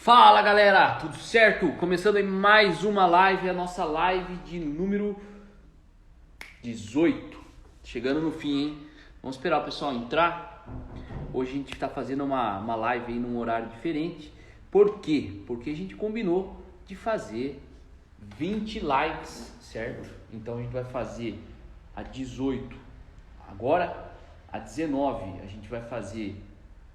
Fala galera, tudo certo? Começando aí mais uma live, a nossa live de número 18. Chegando no fim, hein? Vamos esperar o pessoal entrar. Hoje a gente está fazendo uma live aí num horário diferente. Por quê? Porque a gente combinou de fazer 20 lives, certo? Então a gente vai fazer a 18 agora, a 19 a gente vai fazer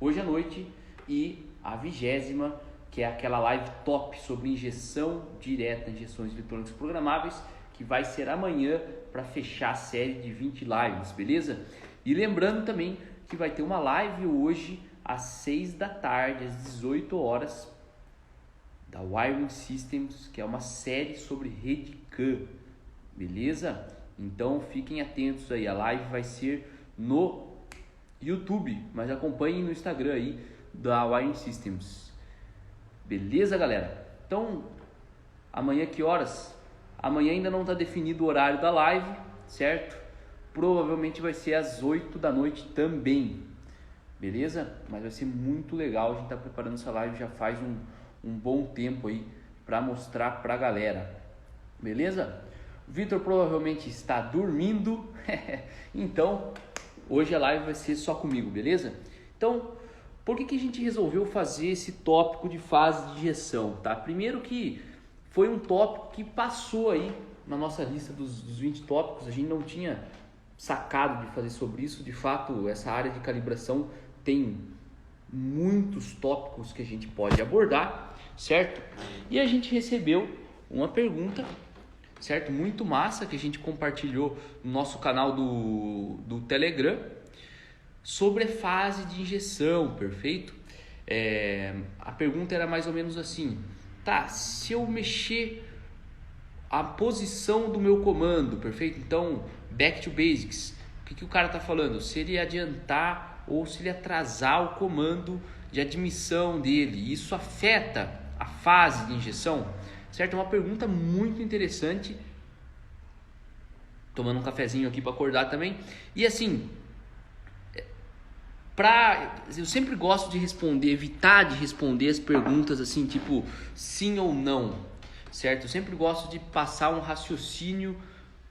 hoje à noite e a 20ª, que é aquela live top sobre injeção direta, injeções eletrônicas programáveis, que vai ser amanhã para fechar a série de 20 lives, beleza? E lembrando também que vai ter uma live hoje às 6 da tarde, às 18 horas, da Wiring Systems, que é uma série sobre rede CAN, beleza? Então fiquem atentos aí, a live vai ser no YouTube, mas acompanhem no Instagram aí da Wiring Systems. Beleza, galera? Então, amanhã que horas? Amanhã ainda não está definido o horário da live, certo? Provavelmente vai ser às 8 da noite também, beleza? Mas vai ser muito legal, a gente está preparando essa live já faz um bom tempo aí para mostrar para a galera, beleza? O Vitor provavelmente está dormindo, então hoje a live vai ser só comigo, beleza? Então, por que a gente resolveu fazer esse tópico de fase de injeção, tá? Primeiro que foi um tópico que passou aí na nossa lista dos 20 tópicos, a gente não tinha sacado de fazer sobre isso. De fato, essa área de calibração tem muitos tópicos que a gente pode abordar, certo? E a gente recebeu uma pergunta, certo? Muito massa, que a gente compartilhou no nosso canal do Telegram, sobre a fase de injeção, perfeito? A pergunta era mais ou menos assim: tá, se eu mexer a posição do meu comando, perfeito? Então, back to basics, o que o cara tá falando? Se ele adiantar ou se ele atrasar o comando de admissão dele, isso afeta a fase de injeção, certo? É uma pergunta muito interessante. Tomando um cafezinho aqui para acordar também. E assim, eu sempre gosto de responder, evitar de responder as perguntas assim, tipo sim ou não, certo? Eu sempre gosto de passar um raciocínio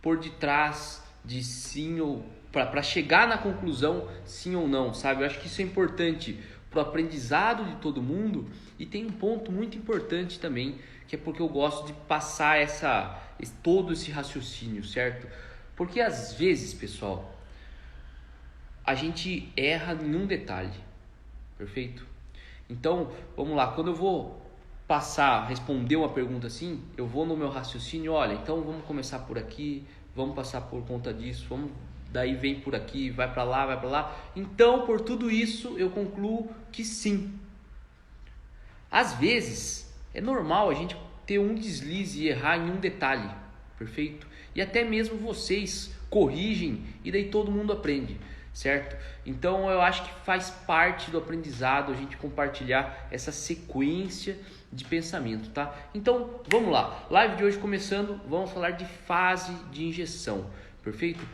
por detrás de sim ou para chegar na conclusão sim ou não, sabe? Eu acho que isso é importante para o aprendizado de todo mundo. E tem um ponto muito importante também, que é porque eu gosto de passar todo esse raciocínio, certo? Porque às vezes, pessoal, a gente erra em um detalhe, perfeito? Então, vamos lá, quando eu vou responder uma pergunta assim, eu vou no meu raciocínio, olha, então vamos começar por aqui, vamos passar por conta disso, daí vem por aqui, vai para lá. Então, por tudo isso, eu concluo que sim. Às vezes, é normal a gente ter um deslize e errar em um detalhe, perfeito? E até mesmo vocês corrigem e daí todo mundo aprende, certo? Então eu acho que faz parte do aprendizado a gente compartilhar essa sequência de pensamento, tá? Então vamos lá, live de hoje começando, vamos falar de fase de injeção, perfeito?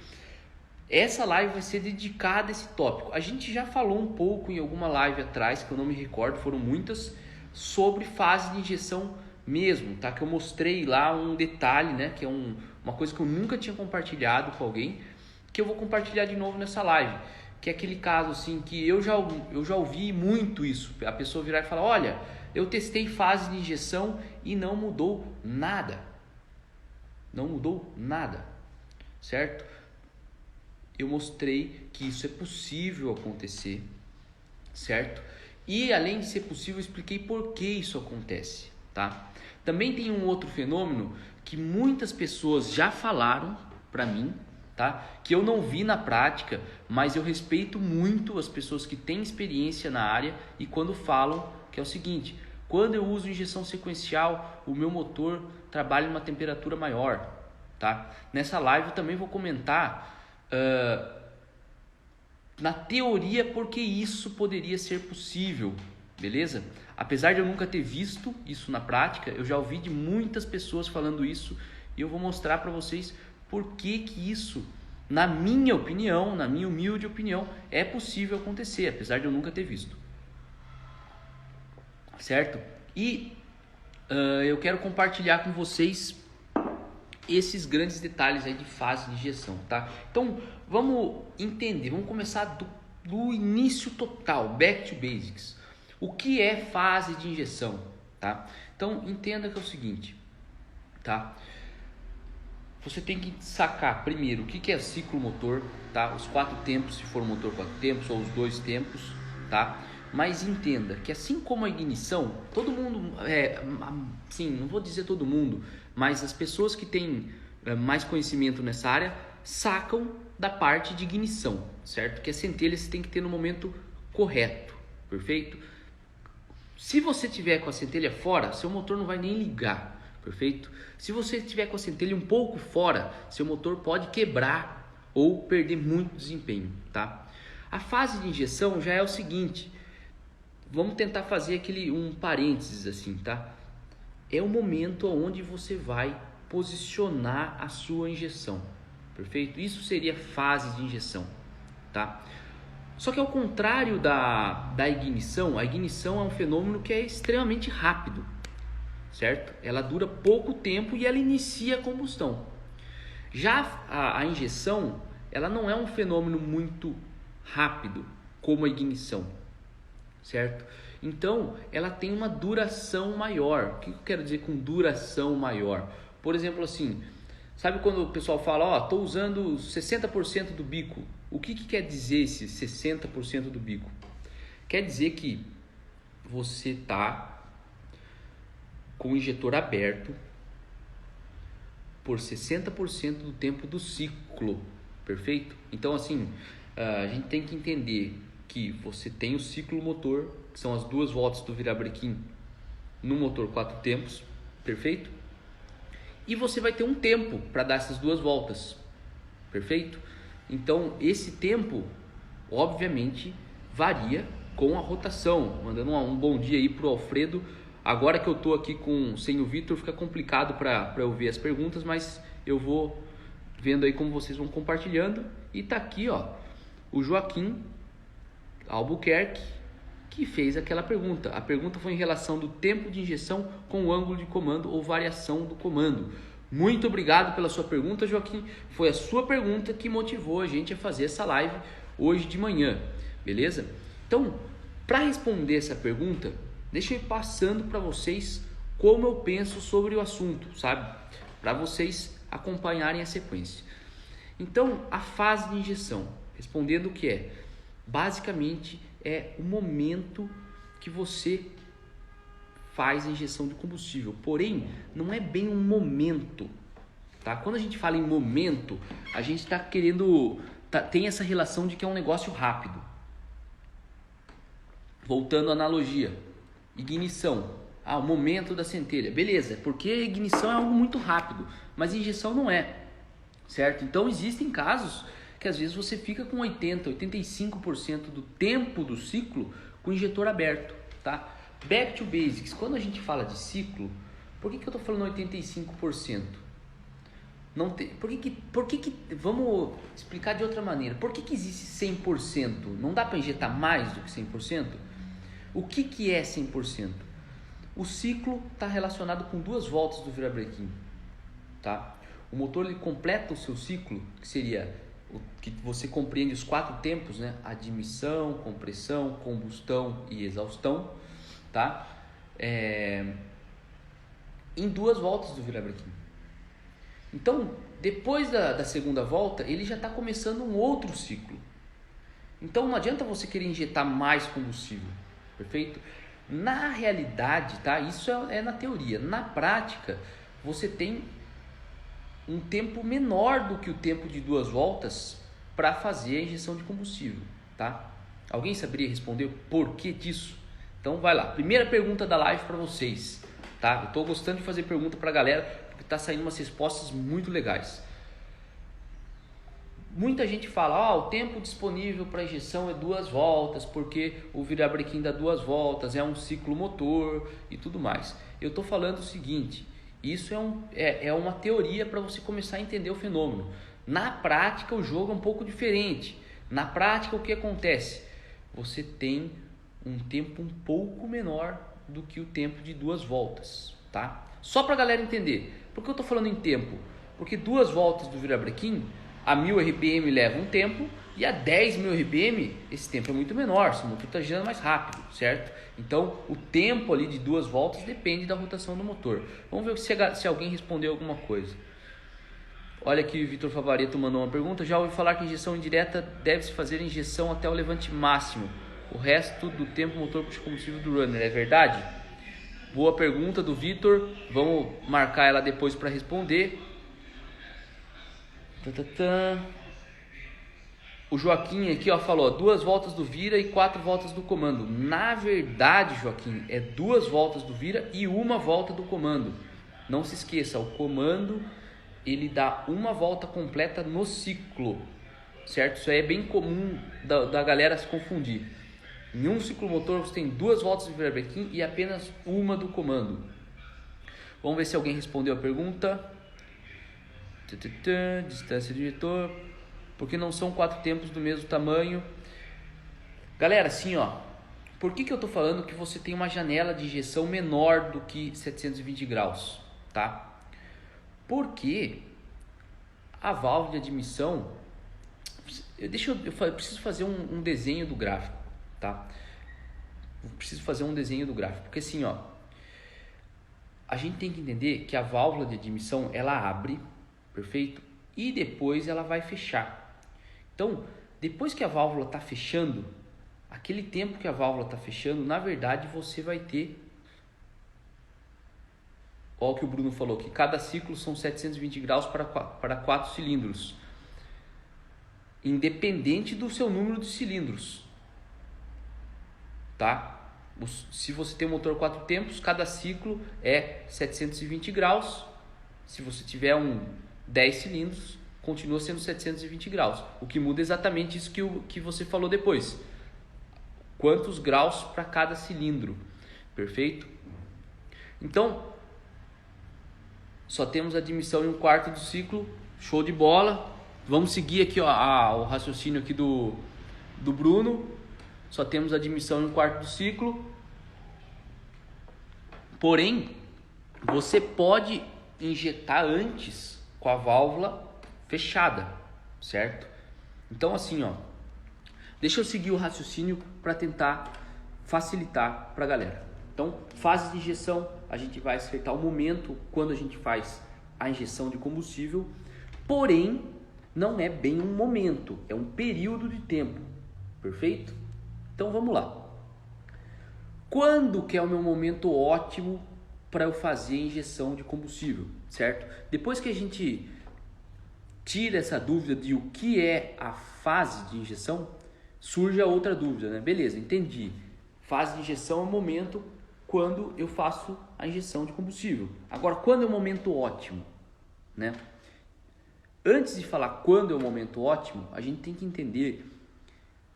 Essa live vai ser dedicada a esse tópico. A gente já falou um pouco em alguma live atrás, que eu não me recordo, foram muitas, sobre fase de injeção mesmo, tá? Que eu mostrei lá um detalhe, né? Que é uma coisa que eu nunca tinha compartilhado com alguém, que eu vou compartilhar de novo nessa live, que é aquele caso assim que eu já ouvi muito isso, a pessoa virar e falar: olha, eu testei fase de injeção e não mudou nada, certo? Eu mostrei que isso é possível acontecer, certo? E além de ser possível, eu expliquei por que isso acontece, tá? Também tem um outro fenômeno que muitas pessoas já falaram para mim, tá? Que eu não vi na prática, mas eu respeito muito as pessoas que têm experiência na área e quando falam, que é o seguinte: quando eu uso injeção sequencial, o meu motor trabalha em uma temperatura maior, tá? Nessa live eu também vou comentar na teoria porque isso poderia ser possível, beleza? Apesar de eu nunca ter visto isso na prática, eu já ouvi de muitas pessoas falando isso e eu vou mostrar para vocês por que isso, na minha opinião, na minha humilde opinião, é possível acontecer, apesar de eu nunca ter visto, certo? E eu quero compartilhar com vocês esses grandes detalhes aí de fase de injeção, tá? Então, vamos entender, vamos começar do início total, back to basics. O que é fase de injeção, tá? Então, entenda que é o seguinte, tá? Você tem que sacar primeiro o que é ciclo motor, tá? Os 4 tempos, se for motor 4 tempos, ou os 2 tempos, tá? Mas entenda que assim como a ignição, todo mundo, sim, não vou dizer todo mundo, mas as pessoas que têm mais conhecimento nessa área sacam da parte de ignição, certo? Que a centelha você tem que ter no momento correto, perfeito? Se você tiver com a centelha fora, seu motor não vai nem ligar, perfeito? Se você tiver com a centelha um pouco fora, seu motor pode quebrar ou perder muito desempenho, tá? A fase de injeção já é o seguinte, vamos tentar fazer um parênteses assim, tá? É o momento onde você vai posicionar a sua injeção, perfeito? Isso seria fase de injeção, tá? Só que ao contrário da ignição, a ignição é um fenômeno que é extremamente rápido, certo? Ela dura pouco tempo e ela inicia a combustão. Já a injeção, ela não é um fenômeno muito rápido como a ignição, certo? Então, ela tem uma duração maior. O que eu quero dizer com duração maior? Por exemplo, assim, sabe quando o pessoal fala, estou usando 60% do bico. O que quer dizer esse 60% do bico? Quer dizer que você está com o injetor aberto por 60% do tempo do ciclo, perfeito? Então, assim, a gente tem que entender que você tem o ciclo motor, que são as 2 voltas do virabrequim no motor 4 tempos, perfeito? E você vai ter um tempo para dar essas 2 voltas, perfeito? Então, esse tempo, obviamente, varia com a rotação. Mandando um bom dia aí pro Alfredo. Agora que eu tô aqui sem o Vitor, fica complicado para eu ver as perguntas, mas eu vou vendo aí como vocês vão compartilhando. E tá aqui, o Joaquim Albuquerque, que fez aquela pergunta. A pergunta foi em relação do tempo de injeção com o ângulo de comando ou variação do comando. Muito obrigado pela sua pergunta, Joaquim. Foi a sua pergunta que motivou a gente a fazer essa live hoje de manhã, beleza? Então, para responder essa pergunta, deixa eu ir passando para vocês como eu penso sobre o assunto, sabe? Para vocês acompanharem a sequência. Então, a fase de injeção, respondendo o que é? Basicamente, é o momento que você faz a injeção de combustível, porém não é bem um momento, tá? Quando a gente fala em momento, a gente está querendo, tem essa relação de que é um negócio rápido. Voltando à analogia, ignição, o momento da centelha, beleza? Porque a ignição é algo muito rápido, mas a injeção não é, certo? Então existem casos que às vezes você fica com 80%, 85% do tempo do ciclo com o injetor aberto, tá? Back to basics, quando a gente fala de ciclo, por que eu estou falando 85%? Não tem, vamos explicar de outra maneira, por que existe 100%? Não dá para injetar mais do que 100%? O que é 100%? O ciclo está relacionado com 2 voltas do virabrequim, tá? O motor ele completa o seu ciclo, que seria o que você compreende os 4 tempos, né? Admissão, compressão, combustão e exaustão, tá? Em 2 voltas do virabrequim. Então, depois da segunda volta, ele já está começando um outro ciclo. Então, não adianta você querer injetar mais combustível, perfeito? Na realidade, tá? Isso é na teoria. Na prática, você tem um tempo menor do que o tempo de 2 voltas para fazer a injeção de combustível, tá? Alguém saberia responder o porquê disso? Então vai lá, primeira pergunta da live para vocês, tá? Eu estou gostando de fazer pergunta para a galera, porque está saindo umas respostas muito legais. Muita gente fala, o tempo disponível para injeção é 2 voltas, porque o virabrequim dá 2 voltas, é um ciclo motor e tudo mais. Eu estou falando o seguinte, isso é uma teoria para você começar a entender o fenômeno. Na prática, o jogo é um pouco diferente. Na prática, o que acontece? Você tem um tempo um pouco menor do que o tempo de 2 voltas, tá? Só para a galera entender. Por que eu estou falando em tempo? Porque 2 voltas do virabrequim a 1000 RPM leva um tempo e a 10.000 RPM esse tempo é muito menor, se o motor está girando mais rápido, certo? Então o tempo ali de 2 voltas depende da rotação do motor. Vamos ver se alguém respondeu alguma coisa. Olha aqui, o Vitor Favareto mandou uma pergunta. Já ouvi falar que injeção indireta deve-se fazer injeção até o levante máximo. O resto do tempo o motor puxa combustível do runner. É verdade? Boa pergunta do Vitor. Vamos marcar ela depois para responder. O Joaquim aqui falou 2 voltas do vira e 4 voltas do comando. Na verdade, Joaquim, é 2 voltas do vira e 1 volta do comando. Não se esqueça, o comando ele dá 1 volta completa no ciclo, certo? Isso aí é bem comum da galera se confundir. Em um ciclomotor você tem 2 voltas de virabrequim e apenas 1 do comando. Vamos ver se alguém respondeu a pergunta. Distância do injetor. Porque não são 4 tempos do mesmo tamanho. Galera, assim por que eu estou falando que você tem uma janela de injeção menor do que 720 graus, tá? Porque a válvula de admissão, eu preciso fazer um desenho do gráfico, tá? Eu preciso fazer um desenho do gráfico, porque assim, a gente tem que entender que a válvula de admissão, ela abre, perfeito? E depois ela vai fechar. Então, depois que a válvula está fechando, aquele tempo que a válvula está fechando, na verdade você vai ter... Olha o que o Bruno falou, que cada ciclo são 720 graus para 4 cilindros. Independente do seu número de cilindros. Tá? Se você tem um motor 4 tempos, cada ciclo é 720 graus. Se você tiver 10 cilindros, continua sendo 720 graus. O que muda é exatamente isso que você falou depois. Quantos graus para cada cilindro. Perfeito? Então... só temos a admissão em 1/4 do ciclo, show de bola. Vamos seguir aqui o raciocínio aqui do Bruno. Só temos a admissão em 1/4 do ciclo. Porém, você pode injetar antes com a válvula fechada, certo? Então assim, deixa eu seguir o raciocínio para tentar facilitar para a galera. Então, fase de injeção, a gente vai acertar o momento quando a gente faz a injeção de combustível, porém, não é bem um momento, é um período de tempo, perfeito? Então, vamos lá. Quando que é o meu momento ótimo para eu fazer a injeção de combustível, certo? Depois que a gente tira essa dúvida de o que é a fase de injeção, surge a outra dúvida, né? Beleza, entendi. Fase de injeção é o momento quando eu faço a injeção de combustível. Agora, quando é o momento ótimo, né? Antes de falar quando é o momento ótimo, a gente tem que entender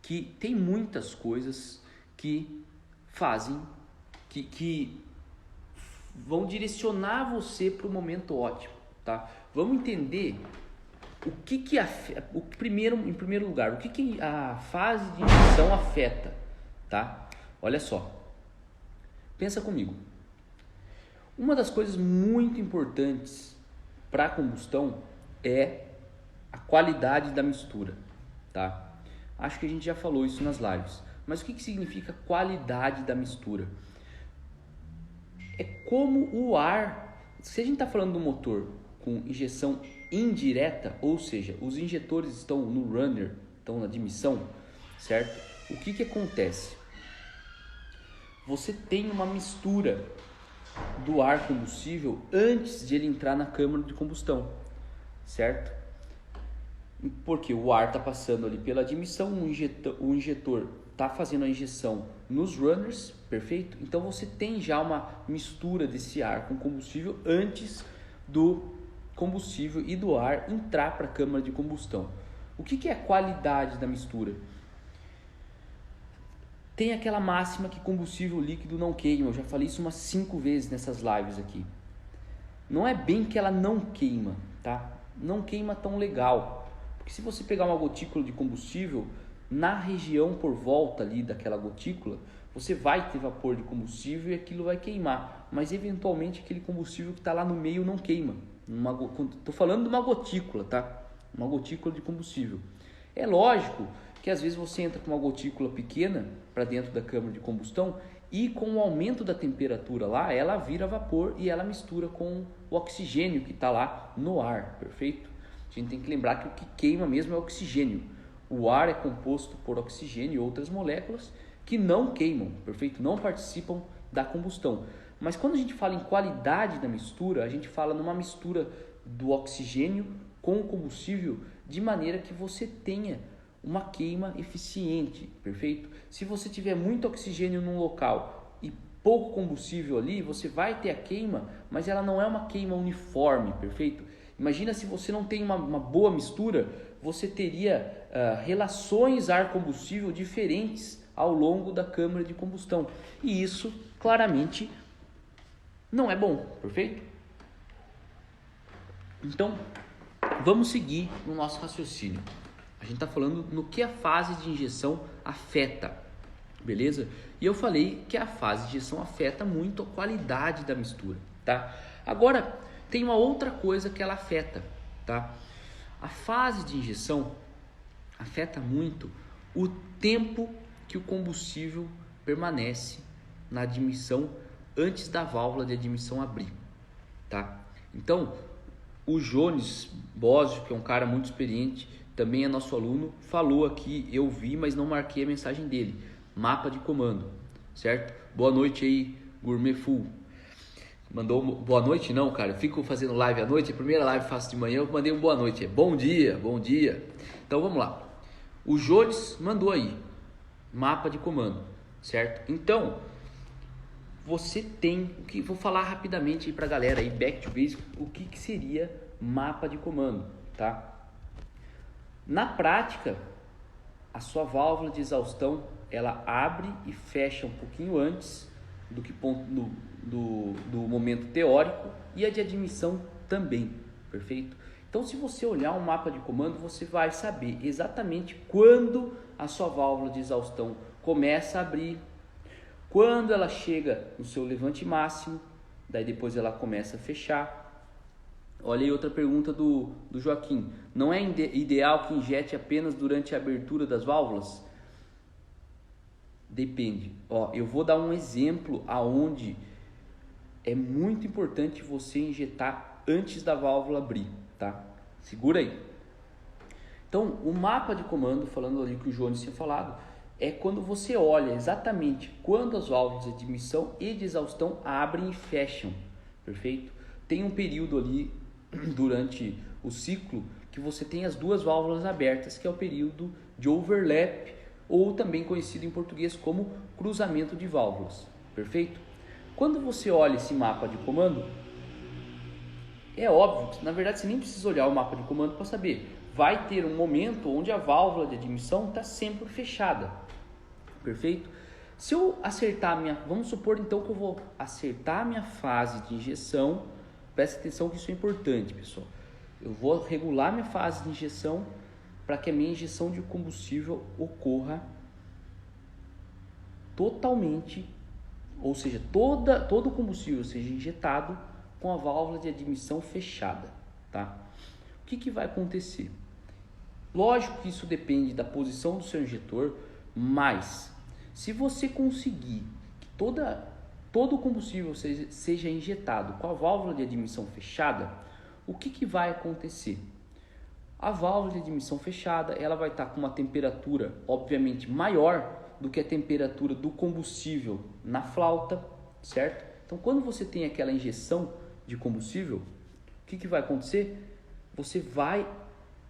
que tem muitas coisas que fazem, que vão direcionar você para o momento ótimo, tá? Vamos entender em primeiro lugar, o que a fase de injeção afeta, tá? Olha só. Pensa comigo. Uma das coisas muito importantes para a combustão é a qualidade da mistura, tá? Acho que a gente já falou isso nas lives. Mas o que significa qualidade da mistura? É como o ar... Se a gente está falando do motor com injeção indireta, ou seja, os injetores estão no runner, estão na admissão, certo? O que acontece? Você tem uma mistura do ar combustível antes de ele entrar na câmara de combustão, certo? Porque o ar está passando ali pela admissão, o injetor está fazendo a injeção nos runners, perfeito? Então você tem já uma mistura desse ar com combustível antes do combustível e do ar entrar para a câmara de combustão. O que é a qualidade da mistura? Tem aquela máxima que combustível líquido não queima. Eu já falei isso umas 5 vezes nessas lives aqui. Não é bem que ela não queima, tá? Não queima tão legal. Porque se você pegar uma gotícula de combustível, na região por volta ali daquela gotícula, você vai ter vapor de combustível e aquilo vai queimar, mas eventualmente aquele combustível que está lá no meio não queima. Estou falando de uma gotícula, tá? Uma gotícula de combustível. É lógico que às vezes você entra com uma gotícula pequena para dentro da câmara de combustão e com o aumento da temperatura lá, ela vira vapor e ela mistura com o oxigênio que está lá no ar, perfeito? A gente tem que lembrar que o que queima mesmo é o oxigênio. O ar é composto por oxigênio e outras moléculas que não queimam, perfeito? Não participam da combustão. Mas quando a gente fala em qualidade da mistura, a gente fala numa mistura do oxigênio com o combustível de maneira que você tenha uma queima eficiente, perfeito? Se você tiver muito oxigênio num local e pouco combustível ali, você vai ter a queima, mas ela não é uma queima uniforme, perfeito? Imagina se você não tem uma boa mistura, você teria relações ar-combustível diferentes ao longo da câmara de combustão. E isso, claramente, não é bom, perfeito? Então, vamos seguir no nosso raciocínio. A gente está falando no que a fase de injeção afeta, beleza? E eu falei que a fase de injeção afeta muito a qualidade da mistura, tá? Agora, tem uma outra coisa que ela afeta, tá? A fase de injeção afeta muito o tempo que o combustível permanece na admissão antes da válvula de admissão abrir, tá? Então, o Jones Bosio, que é um cara muito experiente, também é nosso aluno, falou aqui, eu vi, mas não marquei a mensagem dele. Mapa de comando, certo? Boa noite aí, Gourmet Full. Mandou boa noite? Não, cara, eu fico fazendo live à noite, a primeira live faço de manhã, eu mandei um boa noite. Bom dia, bom dia. Então vamos lá. O Jones mandou aí, mapa de comando, certo? Então, você tem, vou falar rapidamente aí pra galera aí, back to basics, o que seria mapa de comando, tá? Na prática, a sua válvula de exaustão, ela abre e fecha um pouquinho antes do que do momento teórico e a de admissão também, perfeito? Então, se você olhar um mapa de comando, você vai saber exatamente quando a sua válvula de exaustão começa a abrir, quando ela chega no seu levante máximo, daí depois ela começa a fechar. Olha aí outra pergunta do Joaquim. Não é ideal que injete apenas durante a abertura das válvulas? Depende. Eu vou dar um exemplo aonde é muito importante você injetar antes da válvula abrir, tá? Segura aí. Então, o mapa de comando, falando ali que o Jones tinha falado, é quando você olha exatamente quando as válvulas de admissão e de exaustão abrem e fecham, perfeito? Tem um período ali durante o ciclo que você tem as duas válvulas abertas, que é o período de overlap, ou também conhecido em português como cruzamento de válvulas, perfeito? Quando você olha esse mapa de comando, é óbvio que na verdade você nem precisa olhar o mapa de comando para saber, vai ter um momento onde a válvula de admissão está sempre fechada, perfeito? Se eu acertar vamos supor então que eu vou acertar a minha fase de injeção. Presta atenção que isso é importante, pessoal. Eu vou regular minha fase de injeção para que a minha injeção de combustível ocorra totalmente, ou seja, todo o combustível seja injetado com a válvula de admissão fechada, tá? O que vai acontecer? Lógico que isso depende da posição do seu injetor, mas se você conseguir que todo o combustível seja injetado com a válvula de admissão fechada, o que vai acontecer? A válvula de admissão fechada, ela vai estar com uma temperatura, obviamente, maior do que a temperatura do combustível na flauta, certo? Então, quando você tem aquela injeção de combustível, o que vai acontecer? Você vai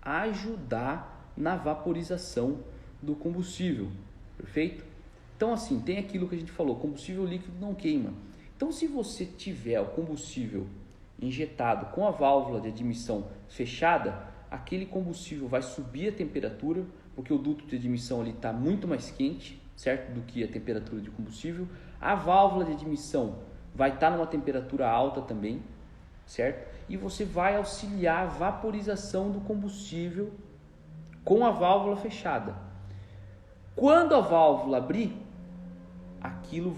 ajudar na vaporização do combustível, perfeito? Então, assim, tem aquilo que a gente falou, combustível líquido não queima. Então, se você tiver o combustível injetado com a válvula de admissão fechada, aquele combustível vai subir a temperatura, porque o duto de admissão está muito mais quente, certo? Do que a temperatura de combustível. A válvula de admissão vai estar numa temperatura alta também, certo? E você vai auxiliar a vaporização do combustível com a válvula fechada. Quando a válvula abrir, aquilo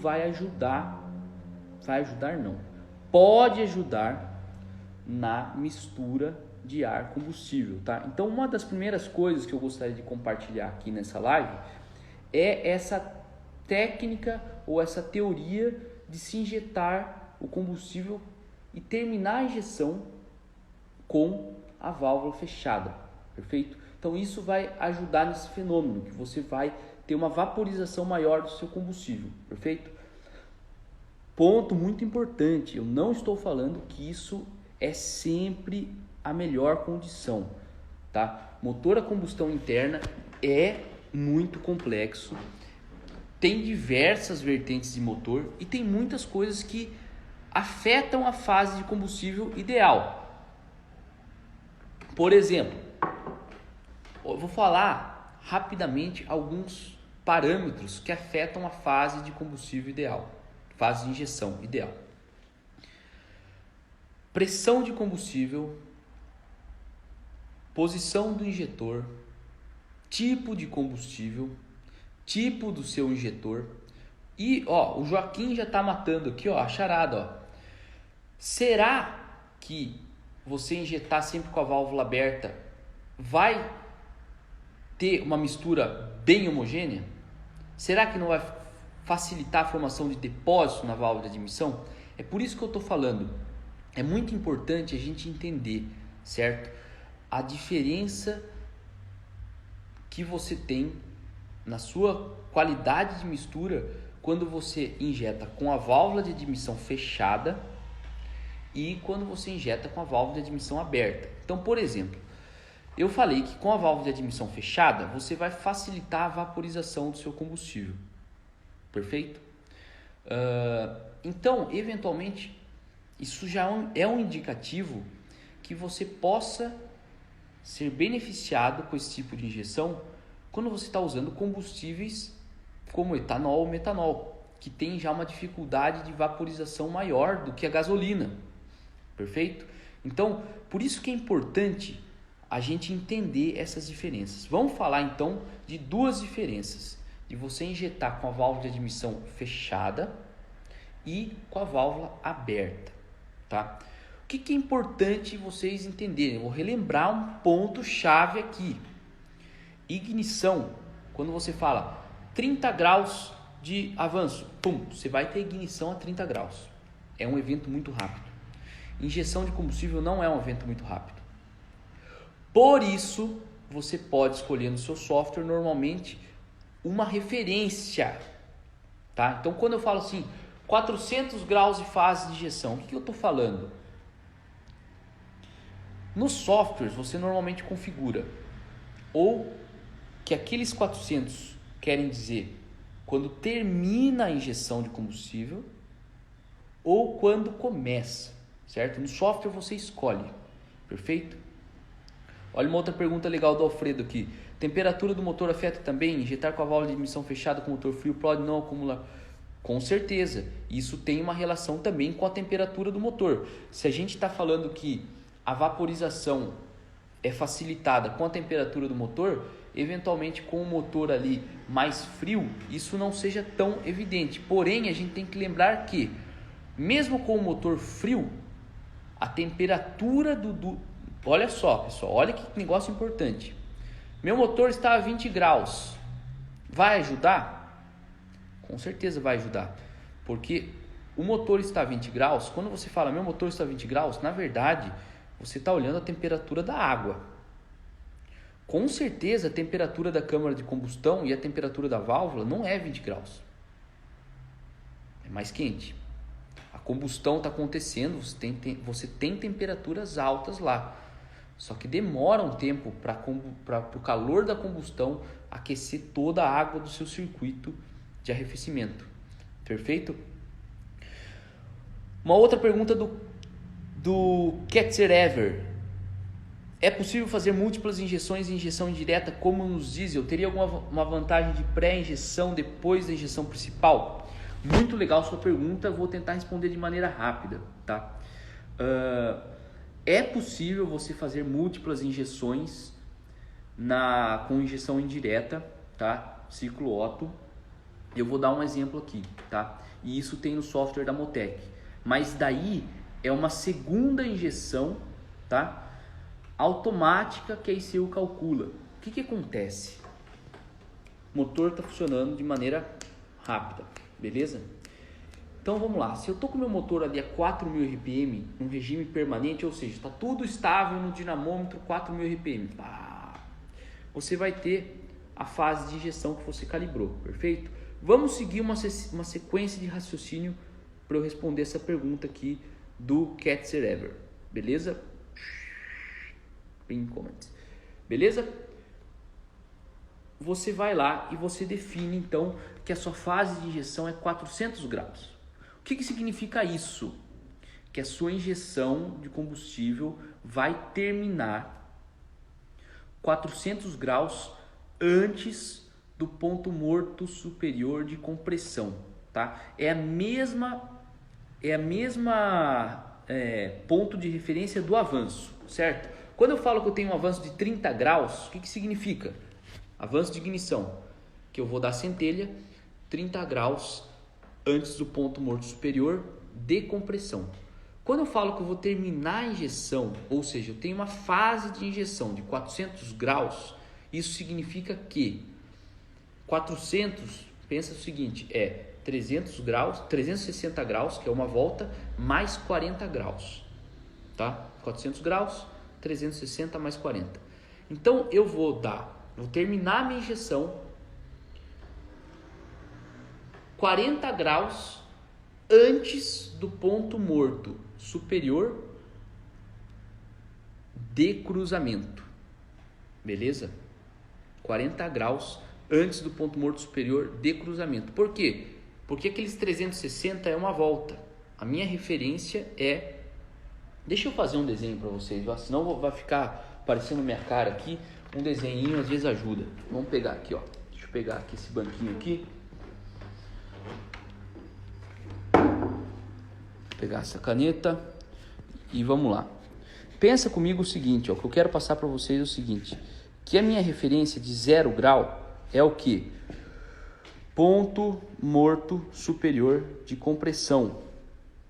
pode ajudar na mistura de ar combustível, tá? Então, uma das primeiras coisas que eu gostaria de compartilhar aqui nessa live é essa técnica ou essa teoria de se injetar o combustível e terminar a injeção com a válvula fechada, perfeito? Então isso vai ajudar nesse fenômeno, que você vai ter uma vaporização maior do seu combustível, perfeito? Ponto muito importante, eu não estou falando que isso é sempre a melhor condição, tá? Motor a combustão interna é muito complexo, tem diversas vertentes de motor e tem muitas coisas que afetam a fase de combustível ideal. Por exemplo, eu vou falar rapidamente alguns parâmetros que afetam a fase de combustível ideal, fase de injeção ideal. Pressão de combustível, posição do injetor, tipo de combustível, tipo do seu injetor. E o Joaquim já está matando aqui a charada. Será que você injetar sempre com a válvula aberta vai ter uma mistura bem homogênea? Será que não vai facilitar a formação de depósito na válvula de admissão? É por isso que eu estou falando. É muito importante a gente entender, certo? A diferença que você tem na sua qualidade de mistura quando você injeta com a válvula de admissão fechada e quando você injeta com a válvula de admissão aberta. Então, por exemplo, eu falei que com a válvula de admissão fechada você vai facilitar a vaporização do seu combustível, perfeito? Então, eventualmente, isso já é um indicativo que você possa ser beneficiado com esse tipo de injeção quando você está usando combustíveis como etanol ou metanol, que tem já uma dificuldade de vaporização maior do que a gasolina, perfeito? Então, por isso que é importante a gente entender essas diferenças. Vamos falar então de duas diferenças, de você injetar com a válvula de admissão fechada e com a válvula aberta, tá? O que é importante vocês entenderem? Eu vou relembrar um ponto chave aqui. Ignição, quando você fala 30 graus de avanço, você vai ter ignição a 30 graus. É um evento muito rápido. Injeção de combustível não é um evento muito rápido. Por isso, você pode escolher no seu software normalmente uma referência, tá? Então, quando eu falo assim, 400 graus de fase de injeção, o que eu estou falando? Nos softwares, você normalmente configura ou que aqueles 400 querem dizer quando termina a injeção de combustível ou quando começa, certo? No software você escolhe, perfeito? Olha uma outra pergunta legal do Alfredo aqui. Temperatura do motor afeta também? Injetar com a válvula de admissão fechada com o motor frio pode não acumular? Com certeza, isso tem uma relação também com a temperatura do motor. Se a gente está falando que a vaporização é facilitada com a temperatura do motor, eventualmente com o motor ali mais frio, isso não seja tão evidente. Porém, a gente tem que lembrar que, mesmo com o motor frio, a temperatura olha só, pessoal, olha que negócio importante. Meu motor está a 20 graus. Vai ajudar? Com certeza vai ajudar. Porque o motor está a 20 graus, quando você fala meu motor está a 20 graus, na verdade, você está olhando a temperatura da água. Com certeza a temperatura da câmara de combustão e a temperatura da válvula não é 20 graus. É mais quente. A combustão está acontecendo, você tem temperaturas altas lá. Só que demora um tempo para o calor da combustão aquecer toda a água do seu circuito de arrefecimento. Perfeito? Uma outra pergunta do Ketzer Ever. É possível fazer múltiplas injeções e injeção indireta como nos diesel? Teria alguma vantagem de pré-injeção depois da injeção principal? Muito legal sua pergunta, vou tentar responder de maneira rápida, tá? É possível você fazer múltiplas injeções com injeção indireta, tá? Ciclo Otto. Eu vou dar um exemplo aqui, tá? E isso tem no software da Motec. Mas daí é uma segunda injeção, tá? Automática que a ICU calcula. O que acontece? O motor está funcionando de maneira rápida, beleza? Então vamos lá, se eu estou com o meu motor ali a 4.000 RPM, num regime permanente, ou seja, está tudo estável no dinamômetro 4.000 RPM, você vai ter a fase de injeção que você calibrou, perfeito? Vamos seguir uma sequência de raciocínio para eu responder essa pergunta aqui do Catser Ever, beleza? Pin comments. Beleza? Você vai lá e você define então que a sua fase de injeção é 400 graus. O que significa isso? Que a sua injeção de combustível vai terminar 400 graus antes do ponto morto superior de compressão, tá? É a mesma ponto de referência do avanço, certo? Quando eu falo que eu tenho um avanço de 30 graus, o que significa? Avanço de ignição, que eu vou dar centelha 30 graus antes do ponto morto superior de compressão. Quando eu falo que eu vou terminar a injeção, ou seja, eu tenho uma fase de injeção de 400 graus, isso significa que 400, pensa o seguinte, é 300 graus, 360 graus, que é uma volta, mais 40 graus, tá? 400 graus, 360 mais 40. Então eu vou terminar a minha injeção 40 graus antes do ponto morto superior de cruzamento, beleza? 40 graus antes do ponto morto superior de cruzamento. Por quê? Porque aqueles 360 é uma volta. A minha referência é... Deixa eu fazer um desenho para vocês, senão vai ficar aparecendo minha cara aqui. Um desenhinho às vezes ajuda. Vamos pegar aqui, ó. Deixa eu pegar aqui esse banquinho aqui. Vou pegar essa caneta e vamos lá. Pensa comigo o seguinte, ó. O que eu quero passar para vocês é o seguinte. Que a minha referência de 0 grau é o que? Ponto morto superior de compressão.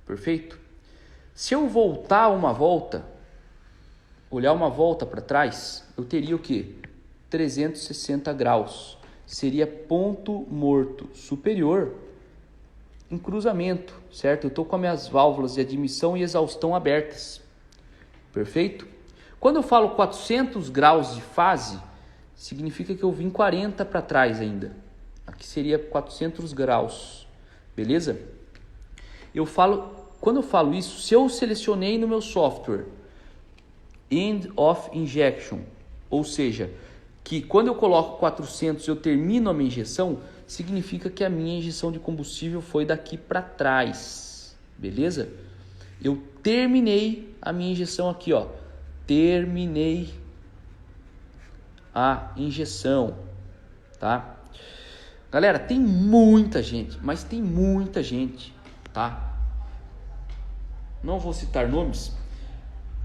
Perfeito? Se eu voltar uma volta, olhar uma volta para trás, eu teria o que? 360 graus. Seria ponto morto superior em cruzamento, certo? Eu estou com as minhas válvulas de admissão e exaustão abertas. Perfeito? Quando eu falo 400 graus de fase, significa que eu vim 40 para trás ainda. Aqui seria 400 graus. Beleza? Quando eu falo isso, se eu selecionei no meu software End of Injection, ou seja, que quando eu coloco 400 eu termino a minha injeção, significa que a minha injeção de combustível foi daqui para trás, beleza? Eu terminei a minha injeção aqui, ó. Terminei a injeção, tá? Galera, tem muita gente, mas tem muita gente, tá? Não vou citar nomes,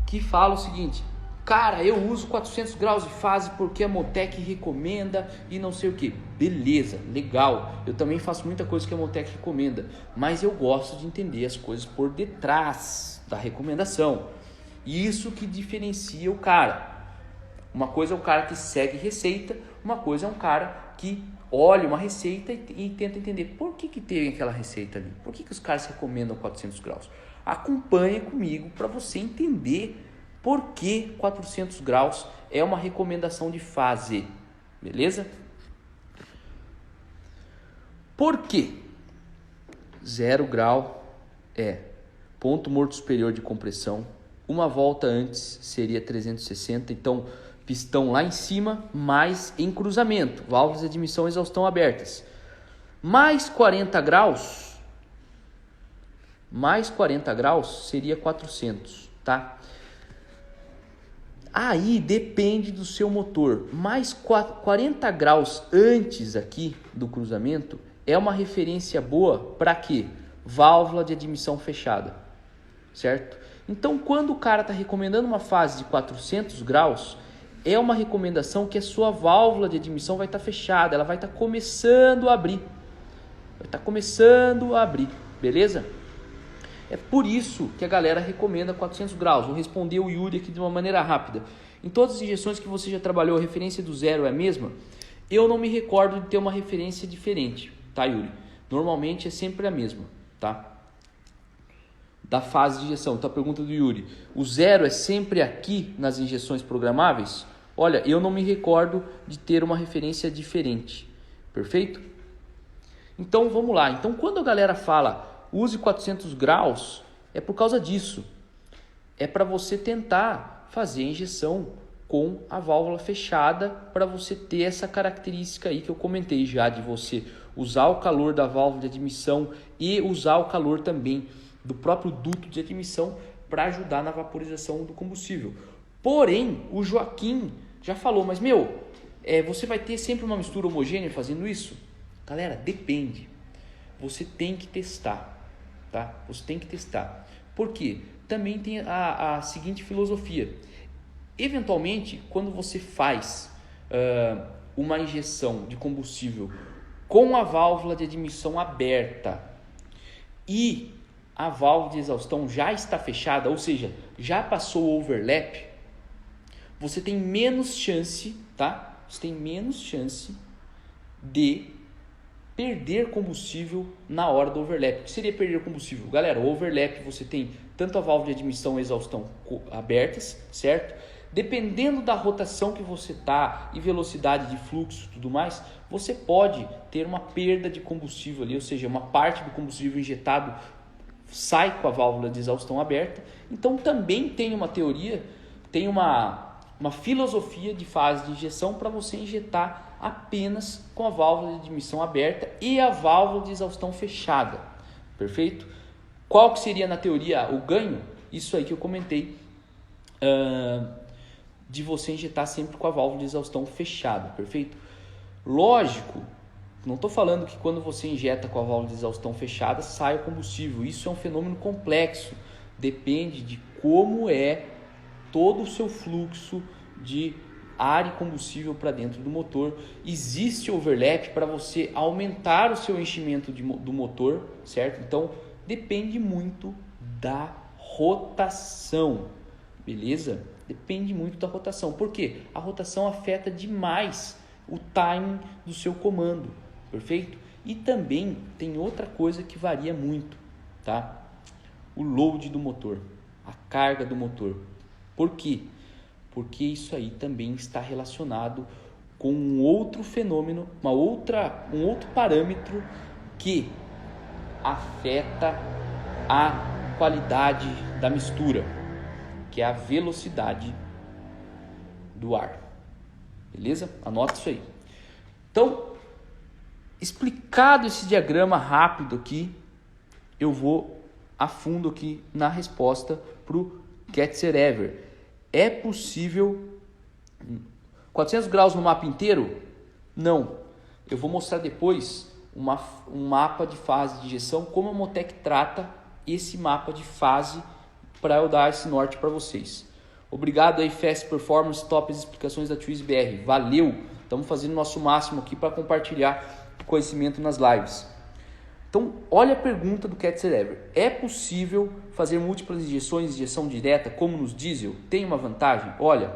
que fala o seguinte: cara, eu uso 400 graus de fase porque a Motec recomenda e não sei o que. Beleza, legal. Eu também faço muita coisa que a Motec recomenda, mas eu gosto de entender as coisas por detrás da recomendação. E isso que diferencia o cara. Uma coisa é o cara que segue receita, uma coisa é um cara que olha uma receita e tenta entender por que tem aquela receita ali. Por que os caras recomendam 400 graus? Acompanhe comigo para você entender por que 400 graus é uma recomendação de fase, beleza? Por quê? 0 grau é ponto morto superior de compressão. Uma volta antes seria 360, então pistão lá em cima, mais em cruzamento, válvulas de admissão e exaustão abertas. Mais 40 graus seria 400, tá? Aí depende do seu motor. Mais 40 graus antes aqui do cruzamento é uma referência boa para quê? Válvula de admissão fechada, certo? Então, quando o cara está recomendando uma fase de 400 graus, é uma recomendação que a sua válvula de admissão vai estar fechada, ela vai estar começando a abrir. vai estar começando a abrir, beleza? É por isso que a galera recomenda 400 graus. Vou responder o Yuri aqui de uma maneira rápida. Em todas as injeções que você já trabalhou, a referência do zero é a mesma? Eu não me recordo de ter uma referência diferente, tá, Yuri? Normalmente é sempre a mesma, tá? Da fase de injeção. Então a pergunta do Yuri, o zero é sempre aqui nas injeções programáveis? Olha, eu não me recordo de ter uma referência diferente, perfeito? Então vamos lá. Então quando a galera fala use 400 graus, é por causa disso. É para você tentar fazer a injeção com a válvula fechada, para você ter essa característica aí que eu comentei já, de você usar o calor da válvula de admissão e usar o calor também do próprio duto de admissão para ajudar na vaporização do combustível. Porém, o Joaquim já falou, mas você vai ter sempre uma mistura homogênea fazendo isso? Galera, depende. Você tem que testar. Tá? Você tem que testar. Por quê? Também tem a seguinte filosofia. Eventualmente, quando você faz uma injeção de combustível com a válvula de admissão aberta e a válvula de exaustão já está fechada, ou seja, já passou o overlap, você tem menos chance, tá? Você tem menos chance de perder combustível na hora do overlap. O que seria perder combustível? Galera, o overlap você tem tanto a válvula de admissão e exaustão abertas, certo? Dependendo da rotação que você está e velocidade de fluxo e tudo mais, você pode ter uma perda de combustível ali, ou seja, uma parte do combustível injetado sai com a válvula de exaustão aberta. Então também tem uma teoria, tem uma filosofia de fase de injeção para você injetar apenas com a válvula de admissão aberta e a válvula de exaustão fechada, perfeito? Qual que seria na teoria o ganho? Isso aí que eu comentei, de você injetar sempre com a válvula de exaustão fechada, perfeito? Lógico, não estou falando que quando você injeta com a válvula de exaustão fechada sai o combustível, isso é um fenômeno complexo, depende de como é todo o seu fluxo de ar e combustível para dentro do motor. Existe overlap para você aumentar o seu enchimento do motor, certo? Então depende muito da rotação, beleza? Depende muito da rotação. Por quê? A rotação afeta demais o timing do seu comando, perfeito? E também tem outra coisa que varia muito, tá? O load do motor, a carga do motor. Por quê? Porque isso aí também está relacionado com um outro fenômeno, um outro parâmetro que afeta a qualidade da mistura, que é a velocidade do ar. Beleza? Anota isso aí. Então, explicado esse diagrama rápido aqui, eu vou a fundo aqui na resposta para o Ketzer-Ever. É possível 400 graus no mapa inteiro? Não. Eu vou mostrar depois um mapa de fase de injeção, como a Motec trata esse mapa de fase para eu dar esse norte para vocês. Obrigado aí, Fast Performance, top as explicações da Twizy BR. Valeu! Estamos fazendo o nosso máximo aqui para compartilhar conhecimento nas lives. Então, olha a pergunta do Ketzer-Ever. É possível fazer múltiplas injeções, injeção direta, como nos diesel? Tem uma vantagem? Olha,